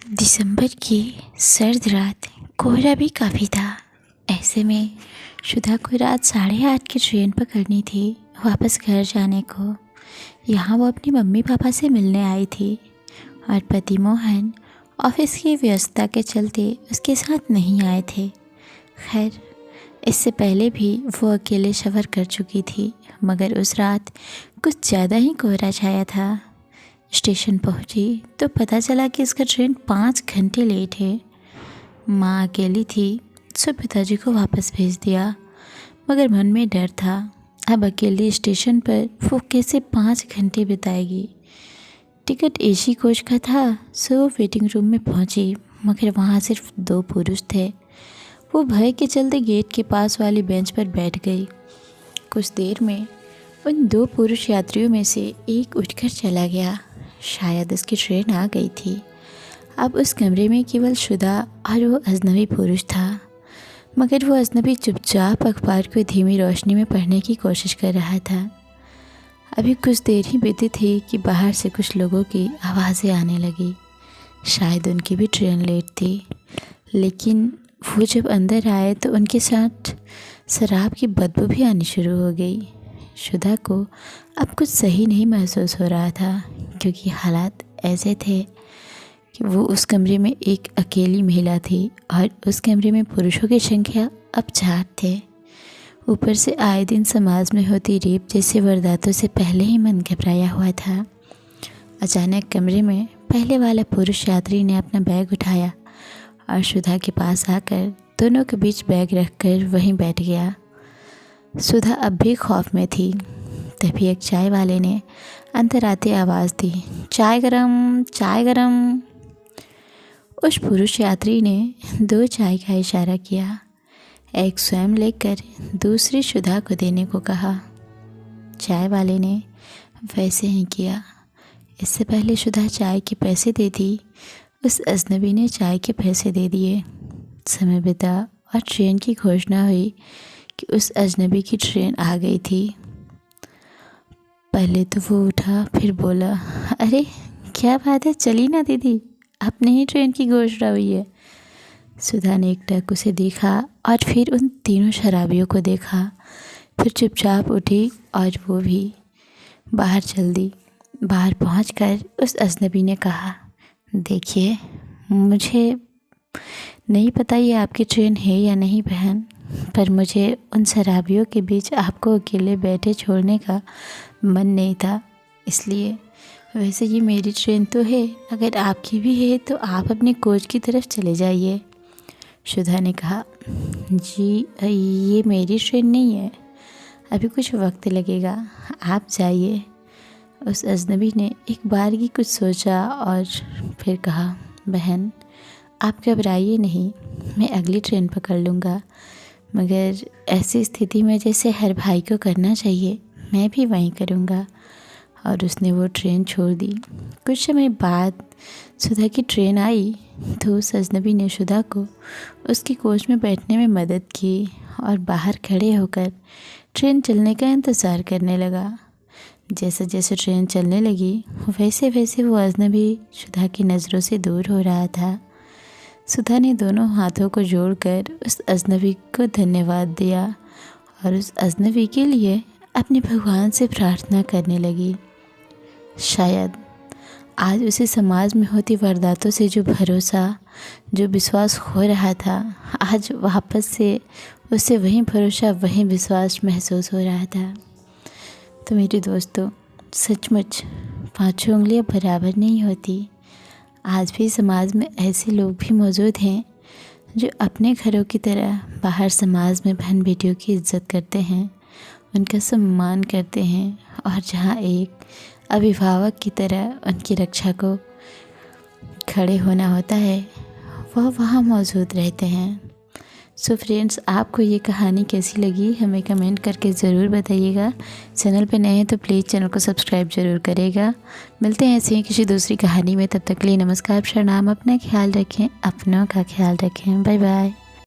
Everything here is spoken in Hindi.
दिसंबर की सर्द रात, कोहरा भी काफ़ी था। ऐसे में शुदा को रात 8:30 की ट्रेन पकड़नी थी वापस घर जाने को। यहाँ वो अपनी मम्मी पापा से मिलने आई थी और पति मोहन ऑफिस की व्यस्तता के चलते उसके साथ नहीं आए थे। खैर, इससे पहले भी वो अकेले सफ़र कर चुकी थी, मगर उस रात कुछ ज़्यादा ही कोहरा छाया था। स्टेशन पहुंची तो पता चला कि इसका ट्रेन 5 घंटे लेट है। माँ अकेली थी, सो पिताजी को वापस भेज दिया, मगर मन में डर था। अब अकेली स्टेशन पर वो कैसे 5 घंटे बिताएगी। टिकट एसी कोच का था, सो वो वेटिंग रूम में पहुंची, मगर वहाँ सिर्फ 2 पुरुष थे। वो भय के चलते गेट के पास वाली बेंच पर बैठ गई। कुछ देर में उन 2 पुरुष यात्रियों में से एक उठकर चला गया। शायद उसकी ट्रेन आ गई थी। अब उस कमरे में केवल शुदा और वो अजनबी पुरुष था, मगर वो अजनबी चुपचाप अखबार को धीमी रोशनी में पढ़ने की कोशिश कर रहा था। अभी कुछ देर ही बीती थी कि बाहर से कुछ लोगों की आवाज़ें आने लगी। शायद उनकी भी ट्रेन लेट थी, लेकिन वो जब अंदर आए तो उनके साथ शराब की बदबू भी आनी शुरू हो गई। शुदा को अब कुछ सही नहीं महसूस हो रहा था, क्योंकि हालात ऐसे थे कि वो उस कमरे में एक अकेली महिला थी और उस कमरे में पुरुषों की संख्या अब 4 थे। ऊपर से आए दिन समाज में होती रेप जैसे वारदातों से पहले ही मन घबराया हुआ था। अचानक कमरे में पहले वाला पुरुष यात्री ने अपना बैग उठाया और शुदा के पास आकर दोनों के बीच बैग रखकर वहीं बैठ गया। शुदा अब भी खौफ में थी। तभी एक चाय वाले ने अंदर आते आवाज़ दी, चाय गरम, चाय गरम। उस पुरुष यात्री ने 2 चाय का इशारा किया। एक स्वयं लेकर दूसरी शुदा को देने को कहा। चाय वाले ने वैसे ही किया। इससे पहले शुदा चाय के पैसे दे दी, उस अजनबी ने चाय के पैसे दे दिए। समय बीता और ट्रेन की घोषणा हुई कि उस अजनबी की ट्रेन आ गई थी। पहले तो वो उठा, फिर बोला, अरे क्या बात है, चली ना दीदी, अपने ही ट्रेन की घोषणा हुई है। सुधा ने एकटक उसे देखा और फिर उन तीनों शराबियों को देखा, फिर चुपचाप उठी और वो भी बाहर चल दी। बाहर पहुंचकर उस अजनबी ने कहा, देखिए, मुझे नहीं पता ये आपकी ट्रेन है या नहीं बहन, पर मुझे उन शराबियों के बीच आपको अकेले बैठे छोड़ने का मन नहीं था, इसलिए। वैसे ये मेरी ट्रेन तो है, अगर आपकी भी है तो आप अपने कोच की तरफ चले जाइए। शुदा ने कहा, जी ये मेरी ट्रेन नहीं है, अभी कुछ वक्त लगेगा, आप जाइए। उस अजनबी ने एक बार की कुछ सोचा और फिर कहा, बहन आप घबराइए नहीं, मैं अगली ट्रेन पकड़ लूँगा, मगर ऐसी स्थिति में जैसे हर भाई को करना चाहिए मैं भी वहीं करूँगा। और उसने वो ट्रेन छोड़ दी। कुछ समय बाद शुदा की ट्रेन आई तो उस अजनबी ने शुदा को उसके कोच में बैठने में मदद की और बाहर खड़े होकर ट्रेन चलने का इंतज़ार करने लगा। जैसे जैसे ट्रेन चलने लगी वैसे वैसे वो अजनबी शुदा की नज़रों से दूर हो रहा था। शुदा ने दोनों हाथों को जोड़कर उस अजनबी को धन्यवाद दिया और उस अजनबी के लिए अपने भगवान से प्रार्थना करने लगी। शायद आज उसे समाज में होती वारदातों से जो भरोसा, जो विश्वास खो रहा था, आज वापस से उसे वही भरोसा, वही विश्वास महसूस हो रहा था। तो मेरे दोस्तों, सचमुच 5 उंगलियां बराबर नहीं होती। आज भी समाज में ऐसे लोग भी मौजूद हैं जो अपने घरों की तरह बाहर समाज में बहन बेटियों की इज्जत करते हैं, उनका सम्मान करते हैं, और जहाँ एक अभिभावक की तरह उनकी रक्षा को खड़े होना होता है, वह वहाँ मौजूद रहते हैं। सो फ्रेंड्स, आपको ये कहानी कैसी लगी हमें कमेंट करके ज़रूर बताइएगा। चैनल पे नए हैं तो प्लीज़ चैनल को सब्सक्राइब ज़रूर करेगा। मिलते हैं ऐसे ही किसी दूसरी कहानी में, तब तक के लिए नमस्कार, प्रणाम, अपना ख्याल रखें, अपनों का ख्याल रखें, बाय बाय।